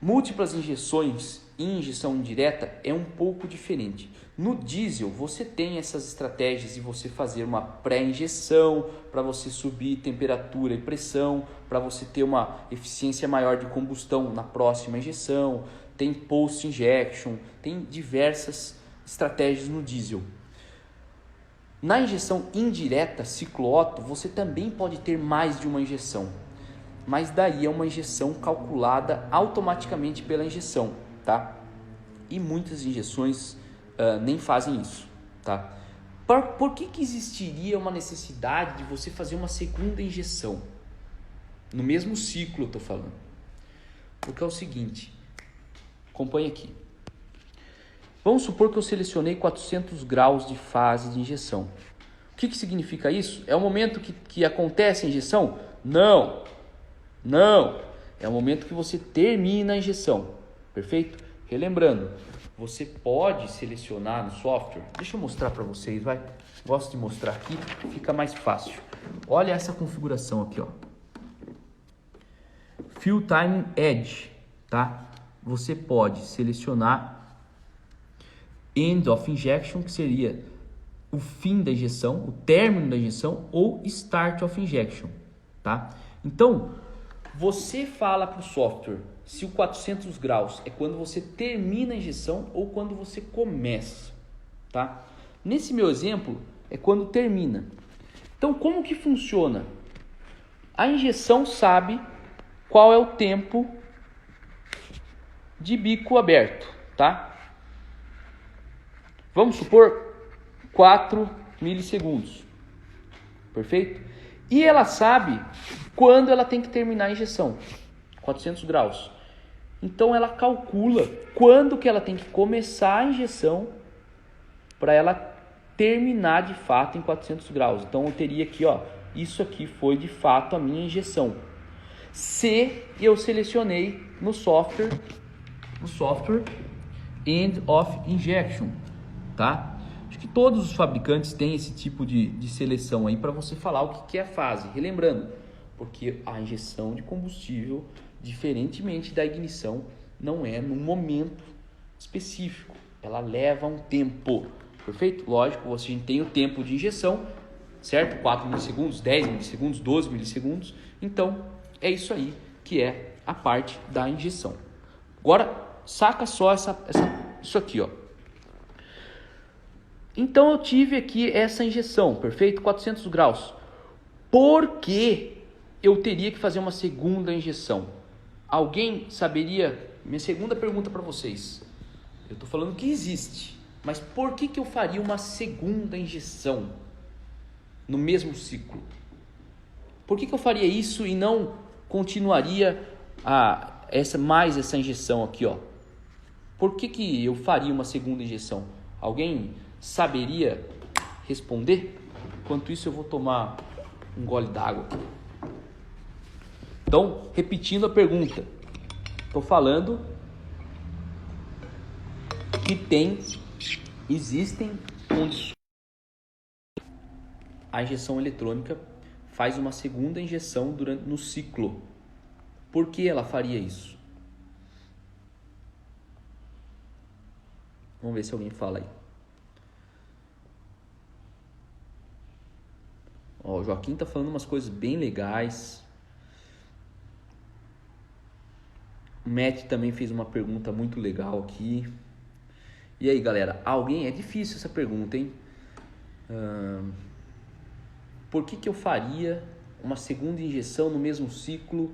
múltiplas injeções e injeção direta é um pouco diferente. No diesel, você tem essas estratégias de você fazer uma pré-injeção para você subir temperatura e pressão, para você ter uma eficiência maior de combustão na próxima injeção. Tem post-injection, tem diversas estratégias no diesel. Na injeção indireta, ciclo Otto, você também pode ter mais de uma injeção, mas daí é uma injeção calculada automaticamente pela injeção, tá? E muitas injeções nem fazem isso, tá? Por que existiria uma necessidade de você fazer uma segunda injeção? No mesmo ciclo eu estou falando. Porque é o seguinte, acompanhe aqui. Vamos supor que eu selecionei 400 graus de fase de injeção. O que significa isso? É o momento que acontece a injeção? Não. É o momento que você termina a injeção. Perfeito? Relembrando, você pode selecionar no software. Deixa eu mostrar para vocês, vai. Gosto de mostrar aqui, fica mais fácil. Olha essa configuração aqui, ó. Fill Time Edge, tá? Você pode selecionar End of Injection, que seria o fim da injeção, o término da injeção, ou Start of Injection, tá? Então, você fala para o software se o 400 graus é quando você termina a injeção ou quando você começa, tá? Nesse meu exemplo, é quando termina. Então, como que funciona? A injeção sabe qual é o tempo de bico aberto, tá? Vamos supor 4 milissegundos, perfeito? E ela sabe quando ela tem que terminar a injeção, 400 graus. Então ela calcula quando que ela tem que começar a injeção para ela terminar de fato em 400 graus. Então eu teria aqui, ó, isso aqui foi de fato a minha injeção. Se eu selecionei no software End of Injection, tá? Acho que todos os fabricantes têm esse tipo de seleção aí para você falar o que é a fase. Relembrando, porque a injeção de combustível, diferentemente da ignição, não é num momento específico. Ela leva um tempo, perfeito? Lógico, você tem o tempo de injeção, certo? 4 milissegundos, 10 milissegundos, 12 milissegundos. Então, é isso aí que é a parte da injeção. Agora, saca só isso aqui, ó. Então eu tive aqui essa injeção, perfeito? 400 graus. Por que eu teria que fazer uma segunda injeção? Alguém saberia? Minha segunda pergunta para vocês. Eu estou falando que existe, mas por que eu faria uma segunda injeção no mesmo ciclo? Por que eu faria isso e não continuaria essa injeção aqui, ó? Por que eu faria uma segunda injeção? Alguém saberia responder? Enquanto isso eu vou tomar um gole d'água aqui. Então, repetindo a pergunta. Estou falando que existem condições. A injeção eletrônica faz uma segunda injeção no ciclo. Por que ela faria isso? Vamos ver se alguém fala aí. Ó, o Joaquim está falando umas coisas bem legais. O Matt também fez uma pergunta muito legal aqui. E aí, galera? É difícil essa pergunta, hein? Por que eu faria uma segunda injeção no mesmo ciclo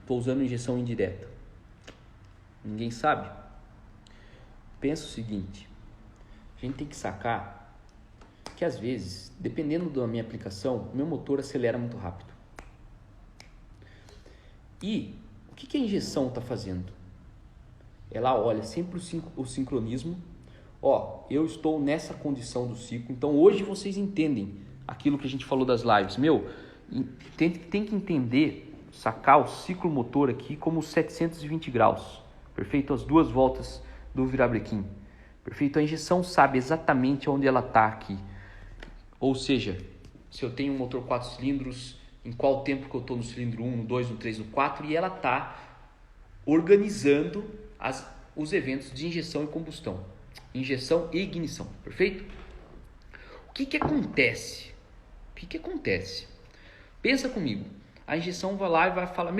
estou usando injeção indireta? Ninguém sabe? Pensa o seguinte, a gente tem que sacar que às vezes, dependendo da minha aplicação, meu motor acelera muito rápido. E o que a injeção está fazendo? Ela olha sempre o sincronismo. Ó, eu estou nessa condição do ciclo, então hoje vocês entendem aquilo que a gente falou das lives. Tem que entender, sacar o ciclo motor aqui como 720 graus, perfeito? As duas voltas do virabrequim, perfeito? A injeção sabe exatamente onde ela está aqui, ou seja, se eu tenho um motor 4 cilindros, em qual tempo que eu estou no cilindro 1, no 2, no 3, no 4, e ela está organizando os eventos de injeção e combustão, injeção e ignição, perfeito? O que acontece? Pensa comigo, a injeção vai lá e vai falar,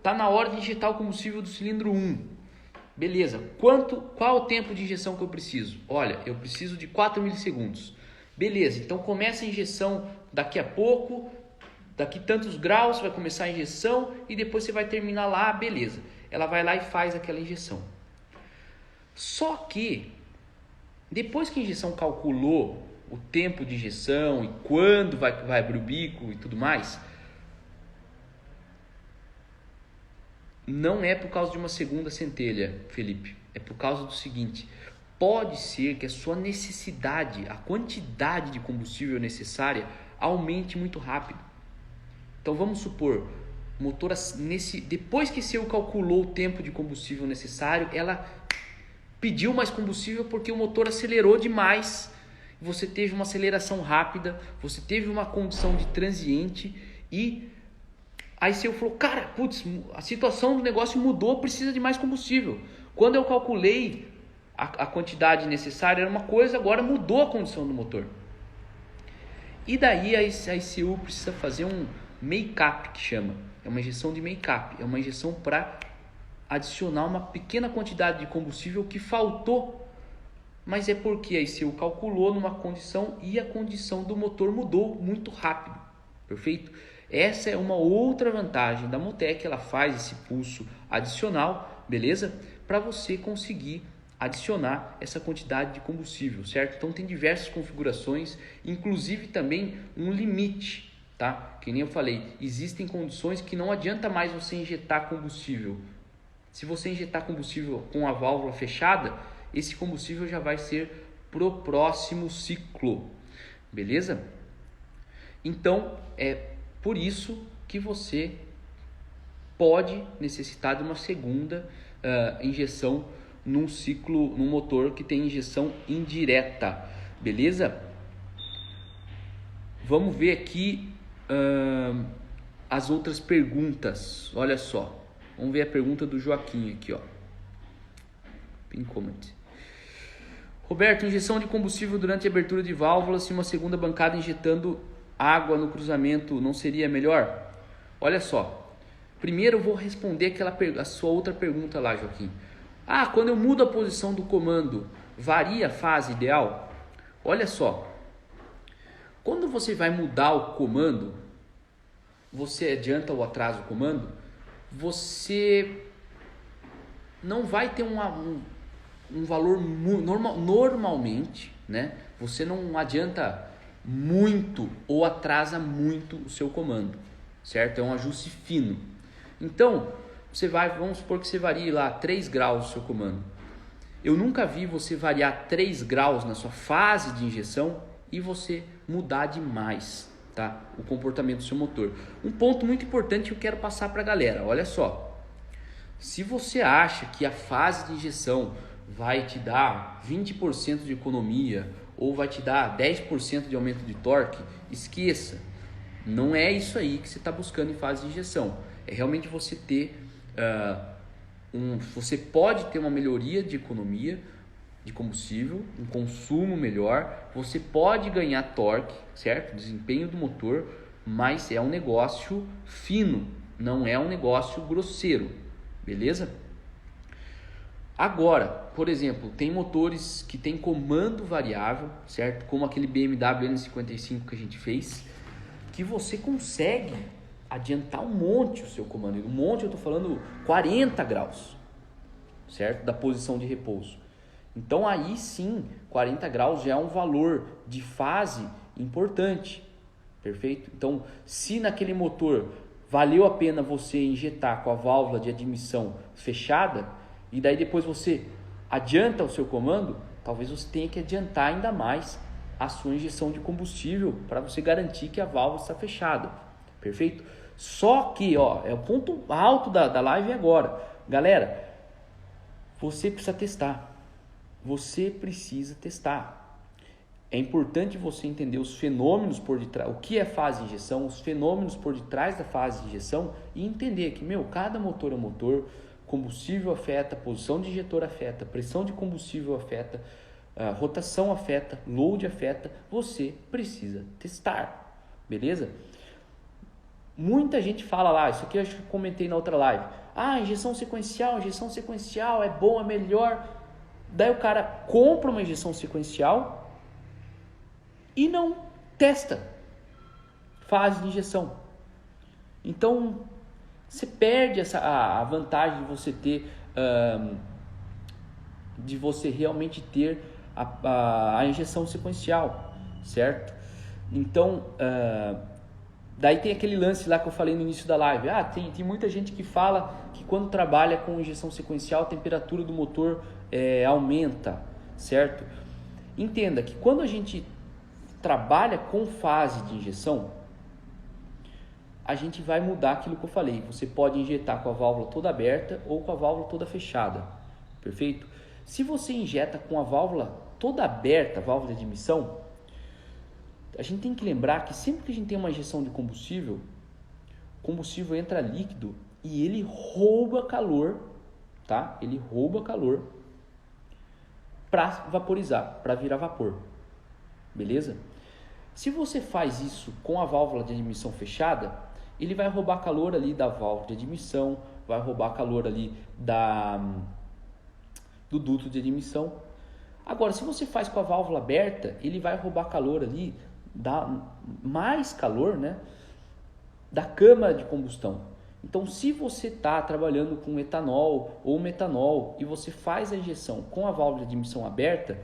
tá na hora de injetar o combustível do cilindro 1. Beleza, qual o tempo de injeção que eu preciso? Olha, eu preciso de 4 milissegundos. Beleza, então começa a injeção daqui a pouco, daqui tantos graus vai começar a injeção e depois você vai terminar lá, beleza. Ela vai lá e faz aquela injeção. Só que, depois que a injeção calculou o tempo de injeção e quando vai abrir o bico e tudo mais, não é por causa de uma segunda centelha, Felipe. É por causa do seguinte, pode ser que a sua necessidade, a quantidade de combustível necessária aumente muito rápido. Então vamos supor, O motor, depois que seu calculou o tempo de combustível necessário, ela pediu mais combustível porque o motor acelerou demais. Você teve uma aceleração rápida, você teve uma condição de transiente e aí seu falou, cara, putz, a situação do negócio mudou, precisa de mais combustível. Quando eu calculei a quantidade necessária era uma coisa, agora mudou a condição do motor. E daí a ICU precisa fazer um make-up, que chama. É uma injeção de make-up, é uma injeção para adicionar uma pequena quantidade de combustível que faltou. Mas é porque a ICU calculou numa condição e a condição do motor mudou muito rápido. Perfeito? Essa é uma outra vantagem da Motec, ela faz esse pulso adicional, beleza? Para você conseguir adicionar essa quantidade de combustível, certo? Então tem diversas configurações, inclusive também um limite, tá? Que nem eu falei, existem condições que não adianta mais você injetar combustível. Se você injetar combustível com a válvula fechada, esse combustível já vai ser pro próximo ciclo, beleza? Então é por isso que você pode necessitar de uma segunda injeção num ciclo, num motor que tem injeção indireta, beleza? Vamos ver aqui as outras perguntas. Olha só, vamos ver a pergunta do Joaquim aqui, ó. Pin comment. Roberto, injeção de combustível durante a abertura de válvulas, se uma segunda bancada injetando água no cruzamento não seria melhor? Olha só, primeiro eu vou responder a sua outra pergunta lá, Joaquim. Quando eu mudo a posição do comando, varia a fase ideal? Olha só, quando você vai mudar o comando, você adianta ou atrasa o comando, você não vai ter um valor normalmente, né? Você não adianta muito ou atrasa muito o seu comando, certo? É um ajuste fino. Então, vamos supor que você varie lá 3 graus o seu comando. Eu nunca vi você variar 3 graus na sua fase de injeção e você mudar demais, tá? O comportamento do seu motor. Um ponto muito importante que eu quero passar para a galera, olha só. Se você acha que a fase de injeção vai te dar 20% de economia ou vai te dar 10% de aumento de torque, esqueça. Não é isso aí que você está buscando em fase de injeção. É realmente você ter você pode ter uma melhoria de economia de combustível, um consumo melhor, você pode ganhar torque, certo? Desempenho do motor, mas é um negócio fino, não é um negócio grosseiro, beleza? Agora, por exemplo, tem motores que tem comando variável, certo? Como aquele BMW N55 que a gente fez, que você consegue adiantar um monte o seu comando. Um monte, eu estou falando 40 graus, certo? Da posição de repouso. Então aí sim, 40 graus já é um valor de fase importante, perfeito? Então, se naquele motor valeu a pena você injetar com a válvula de admissão fechada, e daí depois você adianta o seu comando, talvez você tenha que adiantar ainda mais a sua injeção de combustível para você garantir que a válvula está fechada, perfeito? Só que, é o ponto alto da live agora. Galera, você precisa testar. Você precisa testar. É importante você entender os fenômenos por detrás, o que é fase de injeção, os fenômenos por detrás da fase de injeção e entender que, cada motor é um motor, combustível afeta, posição de injetor afeta, pressão de combustível afeta, rotação afeta, load afeta, você precisa testar, beleza? Muita gente fala lá, isso aqui eu acho que eu comentei na outra live, injeção sequencial é bom, é melhor. Daí o cara compra uma injeção sequencial e não testa fase de injeção. Então, você perde a vantagem de você ter, de você realmente ter a injeção sequencial, certo? Então, daí tem aquele lance lá que eu falei no início da live. Tem muita gente que fala que quando trabalha com injeção sequencial, a temperatura do motor aumenta, certo? Entenda que quando a gente trabalha com fase de injeção, a gente vai mudar aquilo que eu falei. Você pode injetar com a válvula toda aberta ou com a válvula toda fechada, perfeito? Se você injeta com a válvula toda aberta, a válvula de admissão, a gente tem que lembrar que sempre que a gente tem uma injeção de combustível, o combustível entra líquido e ele rouba calor, tá? Ele rouba calor para vaporizar, para virar vapor, beleza? Se você faz isso com a válvula de admissão fechada, ele vai roubar calor ali da válvula de admissão, vai roubar calor ali do duto de admissão. Agora, se você faz com a válvula aberta, ele vai roubar calor ali, dá mais calor, né, da câmara de combustão. Então, se você está trabalhando com etanol ou metanol e você faz a injeção com a válvula de admissão aberta,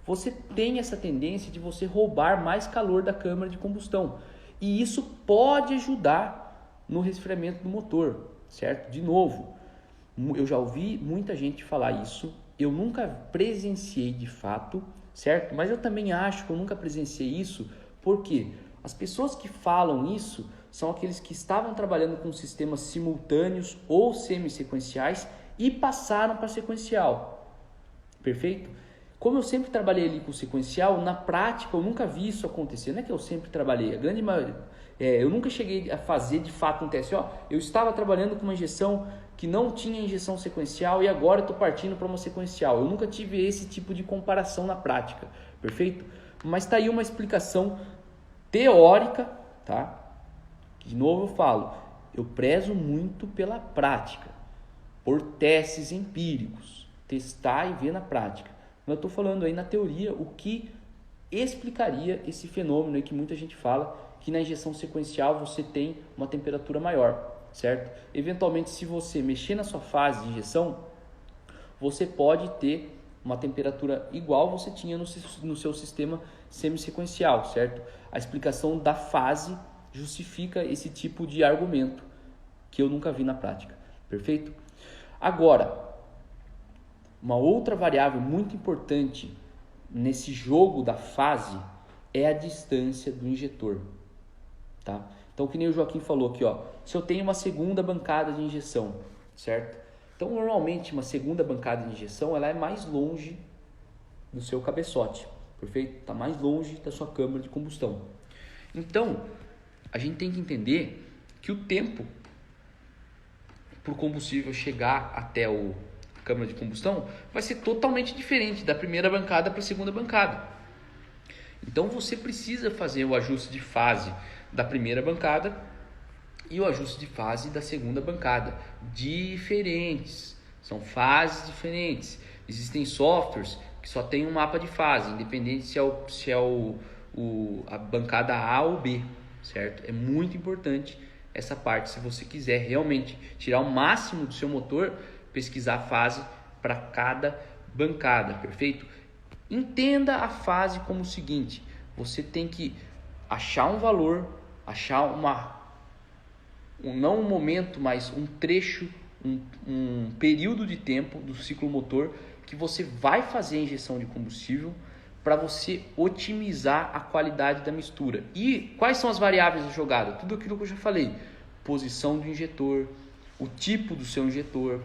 você tem essa tendência de você roubar mais calor da câmara de combustão. E isso pode ajudar no resfriamento do motor, certo? De novo, eu já ouvi muita gente falar isso, eu nunca presenciei de fato, certo? Mas eu também acho que eu nunca presenciei isso, porque as pessoas que falam isso são aqueles que estavam trabalhando com sistemas simultâneos ou semi-sequenciais e passaram para sequencial, perfeito? Como eu sempre trabalhei ali com sequencial, na prática eu nunca vi isso acontecer. Não é que eu sempre trabalhei, a grande maioria, eu nunca cheguei a fazer de fato um teste. Eu estava trabalhando com uma injeção que não tinha injeção sequencial e agora estou partindo para uma sequencial. Eu nunca tive esse tipo de comparação na prática, perfeito? Mas está aí uma explicação teórica, tá? De novo eu falo, eu prezo muito pela prática, por testes empíricos, testar e ver na prática. Eu estou falando aí na teoria o que explicaria esse fenômeno aí que muita gente fala, que na injeção sequencial você tem uma temperatura maior, certo? Eventualmente, se você mexer na sua fase de injeção, você pode ter uma temperatura igual você tinha no seu sistema semi-sequencial, certo? A explicação da fase justifica esse tipo de argumento que eu nunca vi na prática, perfeito? Agora, uma outra variável muito importante nesse jogo da fase é a distância do injetor, tá? Então, que nem o Joaquim falou aqui, ó, se eu tenho uma segunda bancada de injeção, certo? Então, normalmente, uma segunda bancada de injeção, ela é mais longe do seu cabeçote, perfeito? Está mais longe da sua câmara de combustão. Então, a gente tem que entender que o tempo para o combustível chegar até a câmara de combustão vai ser totalmente diferente da primeira bancada para a segunda bancada. Então você precisa fazer o ajuste de fase da primeira bancada e o ajuste de fase da segunda bancada. Diferentes, são fases diferentes. Existem softwares que só tem um mapa de fase, independente se é a bancada A ou B, certo? É muito importante essa parte, se você quiser realmente tirar o máximo do seu motor, pesquisar a fase para cada bancada, perfeito? Entenda a fase como o seguinte, você tem que achar um valor, achar não um momento, mas um trecho, um período de tempo do ciclo motor que você vai fazer a injeção de combustível para você otimizar a qualidade da mistura. E quais são as variáveis da jogada? Tudo aquilo que eu já falei, posição do injetor, o tipo do seu injetor,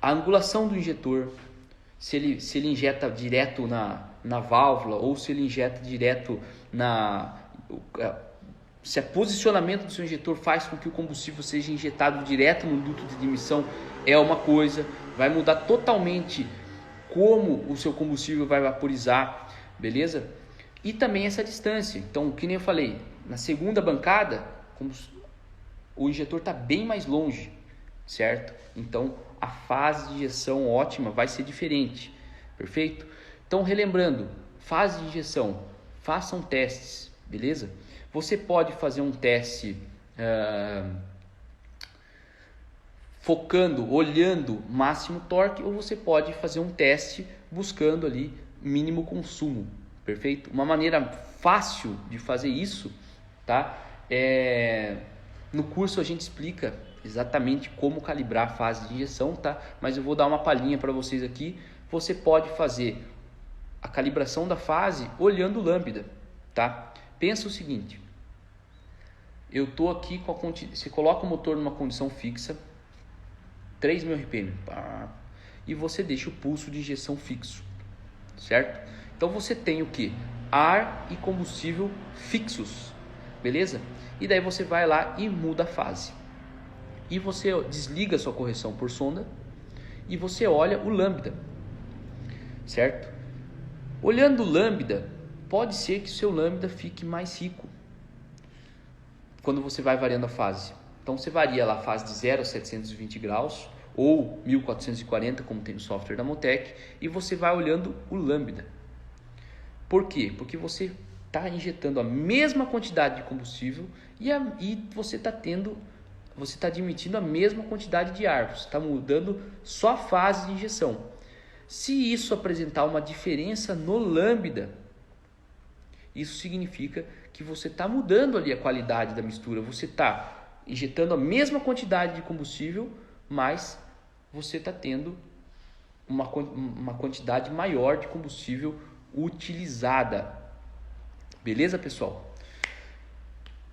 a angulação do injetor, se ele injeta direto na válvula ou se ele injeta direto se o posicionamento do seu injetor faz com que o combustível seja injetado direto no duto de admissão, é uma coisa, vai mudar totalmente como o seu combustível vai vaporizar, beleza? E também essa distância. Então, que nem eu falei, na segunda bancada, o injetor está bem mais longe, certo? Então, a fase de injeção ótima vai ser diferente, perfeito? Então, relembrando, fase de injeção, façam testes, beleza? Você pode fazer um teste focando, olhando máximo torque, ou você pode fazer um teste buscando ali mínimo consumo, perfeito? Uma maneira fácil de fazer isso, tá? No curso a gente explica exatamente como calibrar a fase de injeção, tá? Mas eu vou dar uma palhinha para vocês aqui. Você pode fazer a calibração da fase olhando lambda, tá? Pensa o seguinte, eu tô aqui com você coloca o motor numa condição fixa, 3.000 RPM, e você deixa o pulso de injeção fixo, certo? Então você tem o que? Ar e combustível fixos, beleza? E daí você vai lá e muda a fase. E você desliga a sua correção por sonda e você olha o lambda, certo? Olhando o lambda, pode ser que o seu lambda fique mais rico quando você vai variando a fase. Então você varia lá a fase de 0 a 720 graus ou 1440, como tem no software da Motec, e você vai olhando o lambda. Por quê? Porque você está injetando a mesma quantidade de combustível e você está admitindo a mesma quantidade de ar. Você está mudando só a fase de injeção. Se isso apresentar uma diferença no lambda, isso significa que você está mudando ali a qualidade da mistura. Você está injetando a mesma quantidade de combustível, mas você está tendo uma quantidade maior de combustível utilizada. Beleza, pessoal?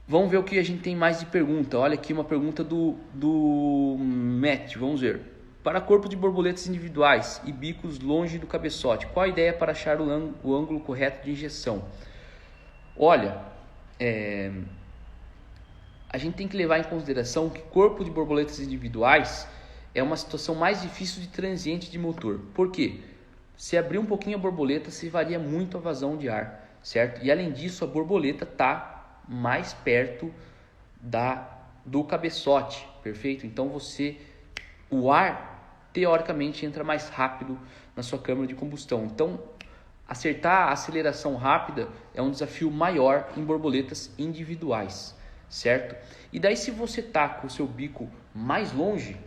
Vamos ver o que a gente tem mais de pergunta. Olha aqui uma pergunta do Matt. Vamos ver. Para corpo de borboletas individuais e bicos longe do cabeçote, qual a ideia para achar o ângulo correto de injeção? Olha, a gente tem que levar em consideração que corpo de borboletas individuais é uma situação mais difícil de transiente de motor. Por quê? Se abrir um pouquinho a borboleta, se varia muito a vazão de ar, certo? E além disso, a borboleta está mais perto do cabeçote, perfeito? Então o ar teoricamente entra mais rápido na sua câmara de combustão. Então, acertar a aceleração rápida é um desafio maior em borboletas individuais, certo? E daí, se você está com o seu bico mais longe,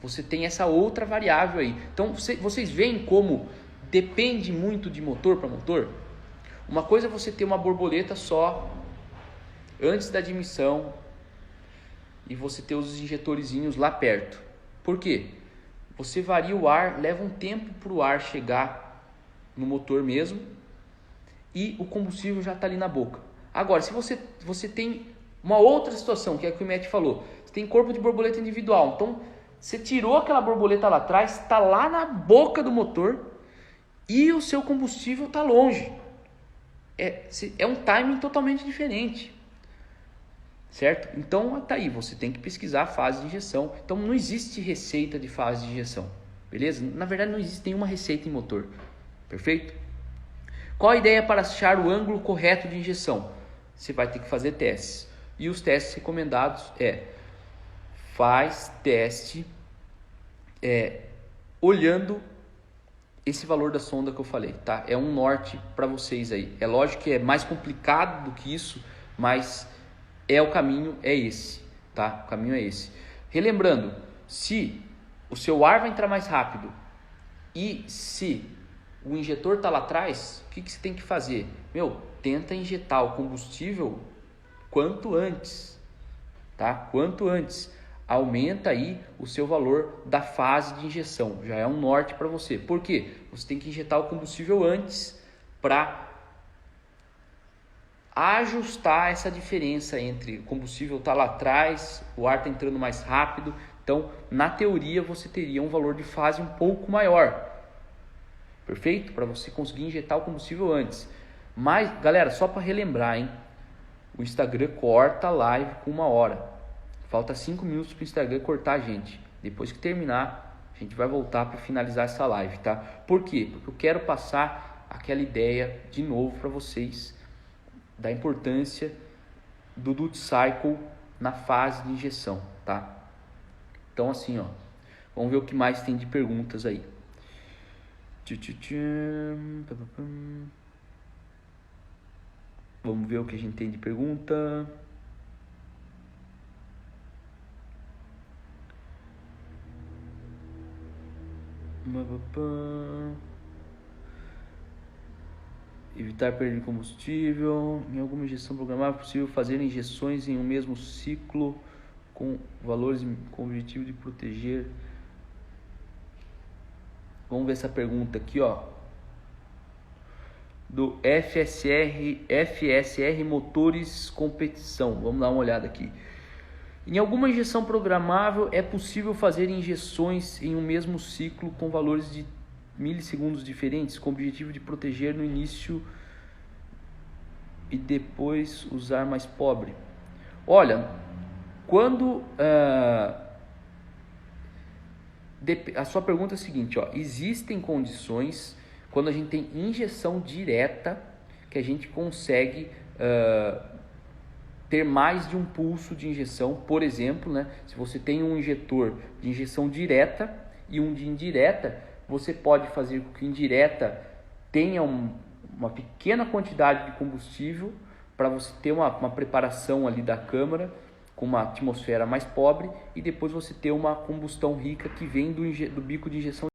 você tem essa outra variável aí. Então, vocês veem como depende muito de motor para motor? Uma coisa é você ter uma borboleta só antes da admissão e você ter os injetorzinhos lá perto. Por quê? Você varia o ar, leva um tempo para o ar chegar no motor mesmo e o combustível já está ali na boca. Agora, se você tem uma outra situação, que é o que o Matt falou, você tem corpo de borboleta individual, então você tirou aquela borboleta lá atrás, está lá na boca do motor e o seu combustível está longe. É um timing totalmente diferente. Certo? Então tá aí, você tem que pesquisar a fase de injeção. Então não existe receita de fase de injeção, beleza? Na verdade não existe nenhuma receita em motor, perfeito? Qual a ideia para achar o ângulo correto de injeção? Você vai ter que fazer testes. E os testes recomendados faz teste olhando esse valor da sonda que eu falei, tá? É um norte para vocês aí. É lógico que é mais complicado do que isso, mas o caminho é esse, tá? O caminho é esse. Relembrando, se o seu ar vai entrar mais rápido e se o injetor está lá atrás, o que você tem que fazer? Tenta injetar o combustível quanto antes, tá? Quanto antes. Aumenta aí o seu valor da fase de injeção. Já é um norte para você. Por quê? Você tem que injetar o combustível antes para ajustar essa diferença entre o combustível está lá atrás, o ar está entrando mais rápido. Então, na teoria, você teria um valor de fase um pouco maior. Perfeito? Para você conseguir injetar o combustível antes. Mas, galera, só para relembrar, hein? O Instagram corta a live com 1 hora. Falta 5 minutos para o Instagram cortar a gente. Depois que terminar, a gente vai voltar para finalizar essa live, tá? Por quê? Porque eu quero passar aquela ideia de novo para vocês da importância do duty cycle na fase de injeção, tá? Então assim, vamos ver o que mais tem de perguntas aí. Vamos ver o que a gente tem de pergunta. Evitar perda de combustível. Em alguma injeção programável é possível fazer injeções em um mesmo ciclo com valores com o objetivo de proteger. Vamos ver essa pergunta aqui, do FSR Motores Competição. Vamos dar uma olhada aqui. Em alguma injeção programável é possível fazer injeções em um mesmo ciclo com valores de milissegundos diferentes, com o objetivo de proteger no início e depois usar mais pobre. Olha, quando a sua pergunta é a seguinte, ó, existem condições quando a gente tem injeção direta que a gente consegue ter mais de um pulso de injeção. Por exemplo, né, se você tem um injetor de injeção direta e um de indireta, você pode fazer com que a indireta tenha uma pequena quantidade de combustível para você ter uma preparação ali da câmara com uma atmosfera mais pobre, e depois você ter uma combustão rica que vem do bico de injeção